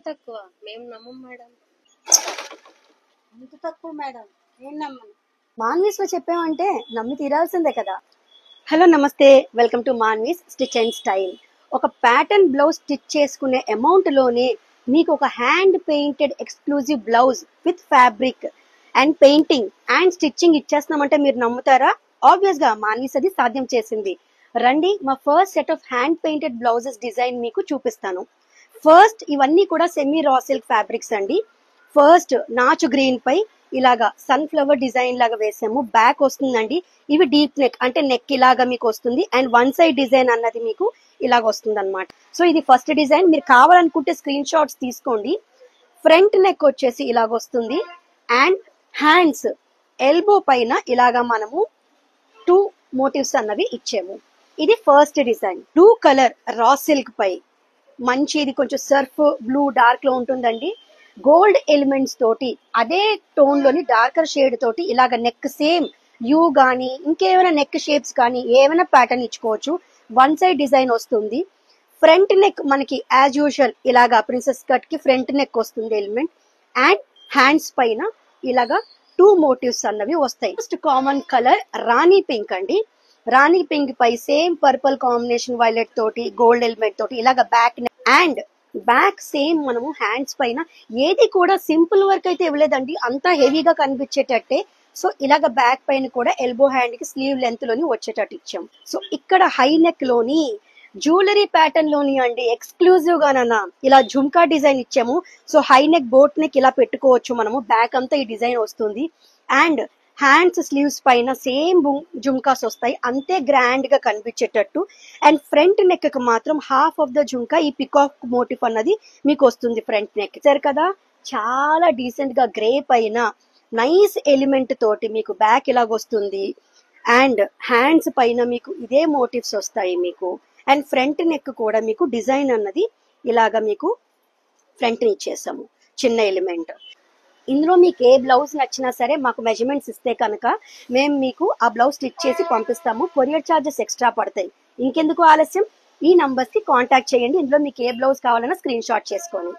తక్కువ మేము నమ్మం మేడం. అంత తక్కువ మేడం, నేను నమ్మను. మాన్వీస్ లో చెప్పామంటే నమ్మి తీరాల్సిందే కదా. హలో నమస్తే, welcome to Manvi's stitch and style. ఒక ప్యాటర్న్ బ్లౌజ్ స్టిచ్ చేసుకునే అమౌంట్ లోనే మీకు ఒక hand painted exclusive blouse with fabric and painting and stitching ఇచ్చేస్తున్నామంటే మీరు నమ్ముతారా? ఆబ్వియస్ గా మాన్వీస్ అది సాధ్యం చేసింది. రండి, మా first set of hand painted blouses design మీకు చూపిస్తాను. ఫస్ట్ ఇవన్నీ కూడా సెమీ రా సిల్క్ ఫ్యాబ్రిక్స్ అండి. ఫస్ట్ నాచు గ్రీన్ పై ఇలాగా సన్ఫ్లవర్ డిజైన్ లాగా వేసాము. బ్యాక్ వస్తుందండి. ఇవి డీప్ నెక్, అంటే నెక్ ఇలాగా మీకు వస్తుంది. అండ్ వన్ సైడ్ డిజైన్ అన్నది మీకు ఇలాగ వస్తుంది అనమాట. సో ఇది ఫస్ట్ డిజైన్. మీరు కావాలనుకుంటే స్క్రీన్ షాట్స్ తీసుకోండి. ఫ్రంట్ నెక్ వచ్చేసి ఇలాగ వస్తుంది. అండ్ హ్యాండ్స్ ఎల్బో పైన ఇలాగా మనము 2 మోటివ్స్ అన్నవి ఇచ్చాము. ఇది first design. Blue colour raw silk పై మంచి, ఇది కొంచెం సర్ఫ్ బ్లూ డార్క్ లో ఉంటుందండి. గోల్డ్ ఎలిమెంట్స్ తోటి అదే టోన్ లోని డార్కర్ షేడ్ తోటి ఇలాగ నెక్ సేమ్ యూ గానీ ఇంకేమైనా నెక్ షేప్స్ కానీ ఏమైనా ప్యాటర్న్ ఇచ్చుకోవచ్చు. వన్ సైడ్ డిజైన్ వస్తుంది. ఫ్రంట్ నెక్ మనకి యాజ్ యూజువల్ ఇలాగా ప్రిన్సెస్ కట్ కి ఫ్రంట్ నెక్ వస్తుంది ఎలిమెంట్. అండ్ హ్యాండ్స్ పైన ఇలాగా 2 మోటివ్స్ అన్నవి వస్తాయి. ఫస్ట్ కామన్ కలర్ రాణి పింక్ అండి. రాణి పింక్ పై సేమ్ పర్పుల్ కాంబినేషన్ వైలెట్ తోటి గోల్డ్ ఎలిమెంట్ తోటి ఇలాగ బ్యాక్ అండ్ బ్యాక్ సేమ్ మనము హ్యాండ్స్ పైన ఏది కూడా సింపుల్ వర్క్ అయితే ఇవ్వలేదండి, అంతా హెవీగా కనిపించేటట్టే. సో ఇలాగ బ్యాక్ పైన కూడా ఎల్బో హ్యాండ్ కి స్లీవ్ లెంత్ లోని వచ్చేటట్టు ఇచ్చాం. సో ఇక్కడ హై నెక్ లోని జ్యువెలరీ ప్యాటర్న్ లోని అండి ఎక్స్క్లూజివ్ గానన్నా ఇలా జుమ్కా డిజైన్ ఇచ్చాము. So high neck boat neck ఇలా పెట్టుకోవచ్చు మనము. బ్యాక్ అంతా ఈ డిజైన్ వస్తుంది. అండ్ హ్యాండ్స్ స్లీవ్స్ పైన సేమ్ జుమ్కాస్ వస్తాయి, అంతే గ్రాండ్ గా కనిపించేటట్టు. అండ్ ఫ్రంట్ నెక్ కి మాత్రం హాఫ్ ఆఫ్ ద జుమ్కా ఈ పికాక్ మోటివ్ అన్నది మీకు వస్తుంది ఫ్రంట్ నెక్. సరే కదా, చాలా డీసెంట్ గా గ్రే పైన నైస్ ఎలిమెంట్ తోటి మీకు బ్యాక్ ఇలాగ వస్తుంది. అండ్ హ్యాండ్స్ పైన మీకు ఇదే మోటివ్స్ వస్తాయి మీకు. అండ్ ఫ్రంట్ నెక్ కూడా మీకు డిజైన్ అన్నది ఇలాగా మీకు ఫ్రంట్ ఇచ్చేసాము, చిన్న ఎలిమెంట్. ఇందులో మీకు ఏ బ్లౌజ్ నచ్చినా సరే మాకు మెజర్మెంట్స్ ఇస్తే కనుక మేము మీకు ఆ బ్లౌజ్ స్టిచ్ చేసి పంపిస్తాము. కొరియర్ ఛార్జెస్ ఎక్స్ట్రా పడతాయి. ఇంకెందుకు ఆలస్యం, ఈ నంబర్స్ కి కాంటాక్ట్ చేయండి. ఇందులో మీకు ఏ బ్లౌజ్ కావాలన్నా స్క్రీన్ షాట్ చేసుకొని